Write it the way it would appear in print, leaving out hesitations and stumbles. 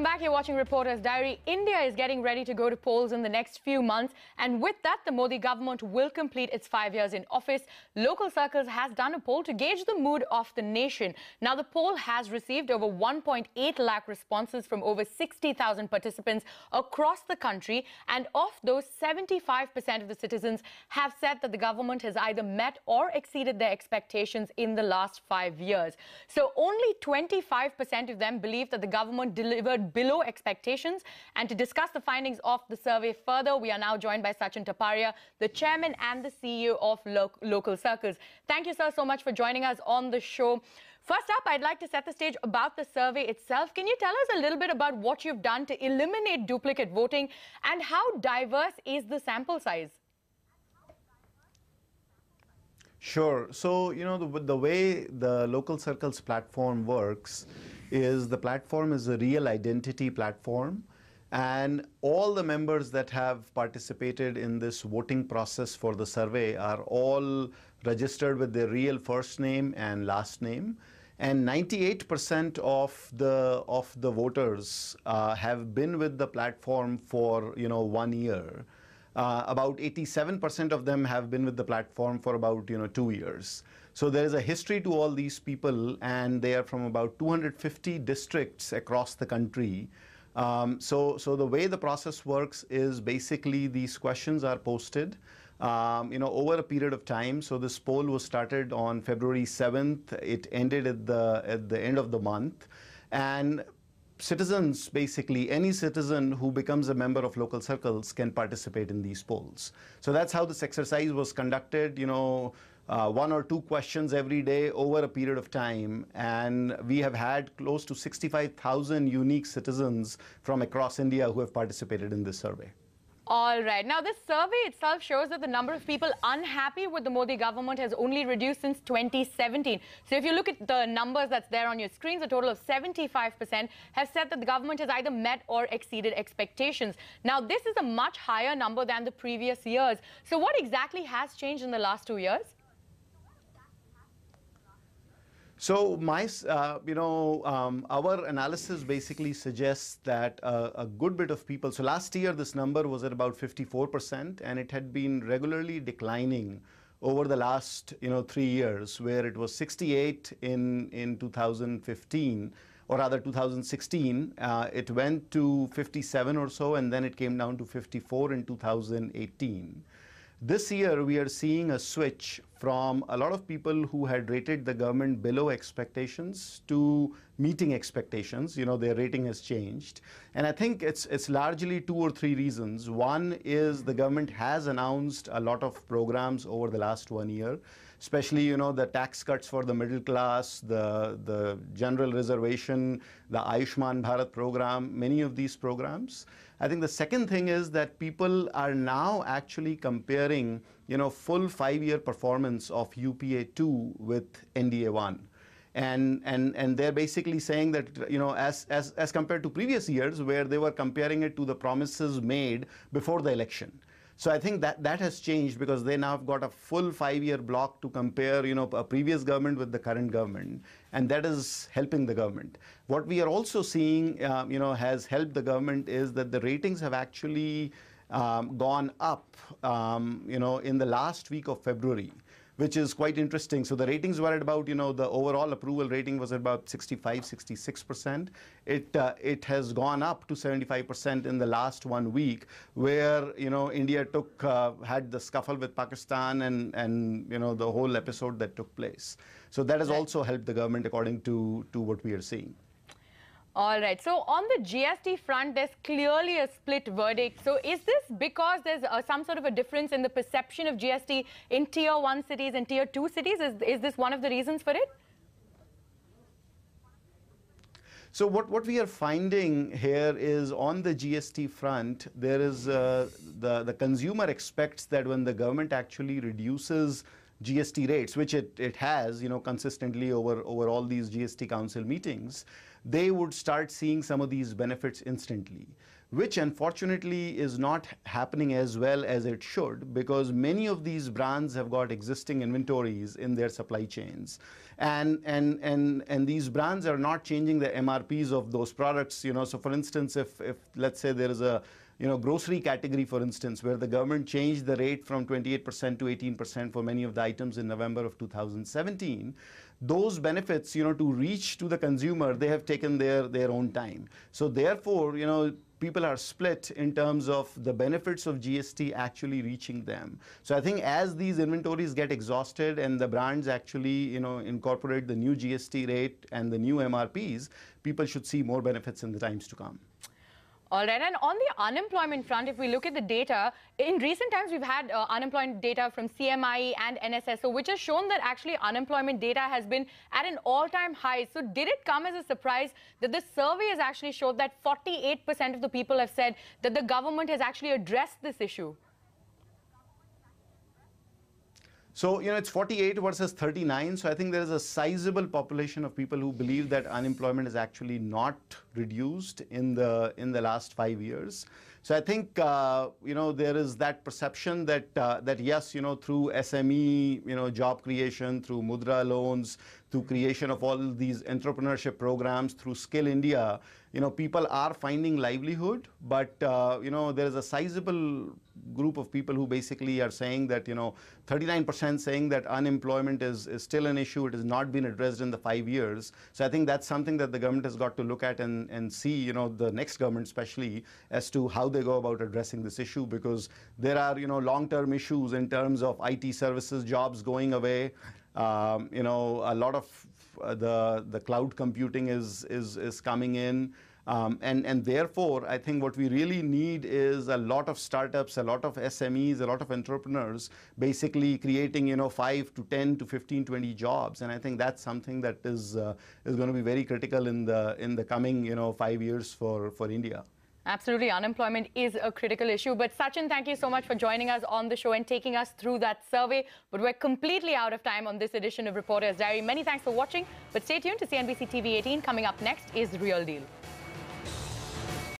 Welcome back. You're watching Reporter's Diary. India is getting ready to go to polls in the next few months. And with that, the Modi government will complete its 5 years in office. Local Circles has done a poll to gauge the mood of the nation. Now, the poll has received over 1.8 lakh responses from over 60,000 participants across the country. And of those, 75% of the citizens have said that the government has either met or exceeded their expectations in the last 5 years. So only 25% of them believe that the government delivered below expectations. And to discuss the findings of the survey further, we are now joined by Sachin Taparia, the chairman and the CEO of Local Circles. Thank you, sir, so much for joining us on the show. First up, I'd like to set the stage about the survey itself. Can you tell us a little bit about what you've done to eliminate duplicate voting and how diverse is the sample size? Sure. So, the way the Local Circles platform works is the platform is a real identity platform, and all the members that have participated in this voting process for the survey are all registered with their real first name and last name. And 98% of the voters have been with the platform for 1 year. About 87% of them have been with the platform for about 2 years. So there is a history to all these people, and they are from about 250 districts across the country. So the way the process works is basically these questions are posted over a period of time. So this poll was started on February 7th. It ended at the end of the month. And citizens, basically any citizen who becomes a member of Local Circles can participate in these polls. So that's how this exercise was conducted, 1 or 2 questions every day over a period of time. And we have had close to 65,000 unique citizens from across India who have participated in this survey. All right. Now, this survey itself shows that the number of people unhappy with the Modi government has only reduced since 2017. So if you look at the numbers that's there on your screens, a total of 75% have said that the government has either met or exceeded expectations. Now, this is a much higher number than the previous years. So what exactly has changed in the last 2 years? So our analysis basically suggests that a good bit of people, so last year this number was at about 54%, and it had been regularly declining over the last 3 years, where it was 68 in 2015, or rather 2016. It went to 57 or so, and then it came down to 54 in 2018. This year, we are seeing a switch from a lot of people who had rated the government below expectations to meeting expectations. Their rating has changed. And I think it's largely 2 or 3 reasons. One is the government has announced a lot of programs over the last 1 year, especially, the tax cuts for the middle class, the general reservation, the Ayushman Bharat program, many of these programs. I think the second thing is that people are now actually comparing, full 5-year performance of UPA 2 with NDA 1. And they're basically saying that, as compared to previous years where they were comparing it to the promises made before the election. So I think that has changed because they now have got a full 5-year block to compare, a previous government with the current government, and that is helping the government. What we are also seeing, has helped the government is that the ratings have actually gone up, in the last week of February, which is quite interesting. So the ratings were at about, the overall approval rating was at about 65, 66%. It has gone up to 75% in the last 1 week, where, India had the scuffle with Pakistan and the whole episode that took place. So that has also helped the government according to what we are seeing. All right. So on the GST front, there's clearly a split verdict. So is this because there's some sort of a difference in the perception of GST in Tier 1 cities and Tier 2 cities? Is this one of the reasons for it? So what we are finding here is on the GST front, there is the consumer expects that when the government actually reduces GST rates, which it has, consistently over all these GST council meetings, they would start seeing some of these benefits instantly, which unfortunately is not happening as well as it should, because many of these brands have got existing inventories in their supply chains. And these brands are not changing the MRPs of those products. You know, so for instance, if let's say there is a grocery category, for instance, where the government changed the rate from 28% to 18% for many of the items in November of 2017, those benefits, to reach to the consumer, they have taken their own time. So therefore, people are split in terms of the benefits of GST actually reaching them. So I think as these inventories get exhausted and the brands actually, incorporate the new GST rate and the new MRPs, people should see more benefits in the times to come. All right, and on the unemployment front, if we look at the data, in recent times we've had unemployment data from CMI and NSSO, which has shown that actually unemployment data has been at an all-time high. So did it come as a surprise that this survey has actually showed that 48% of the people have said that the government has actually addressed this issue? So, it's 48 versus 39. So I think there is a sizable population of people who believe that unemployment is actually not reduced in the last 5 years. So I think, there is that perception that yes, through SME, job creation, through Mudra loans, through creation of all these entrepreneurship programs, through Skill India, people are finding livelihood, but, there is a sizable group of people who basically are saying that, 39% saying that unemployment is still an issue. It has not been addressed in the 5 years. So I think that's something that the government has got to look at and see, the next government especially, as to how they go about addressing this issue, because there are, long-term issues in terms of IT services jobs going away. A lot of the cloud computing is coming in. And therefore, I think what we really need is a lot of startups, a lot of SMEs, a lot of entrepreneurs, basically creating, 5 to 10 to 15, 20 jobs. And I think that's something that is going to be very critical in the coming, 5 years for India. Absolutely. Unemployment is a critical issue. But Sachin, thank you so much for joining us on the show and taking us through that survey. But we're completely out of time on this edition of Reporter's Diary. Many thanks for watching. But stay tuned to CNBC TV 18. Coming up next is Real Deal.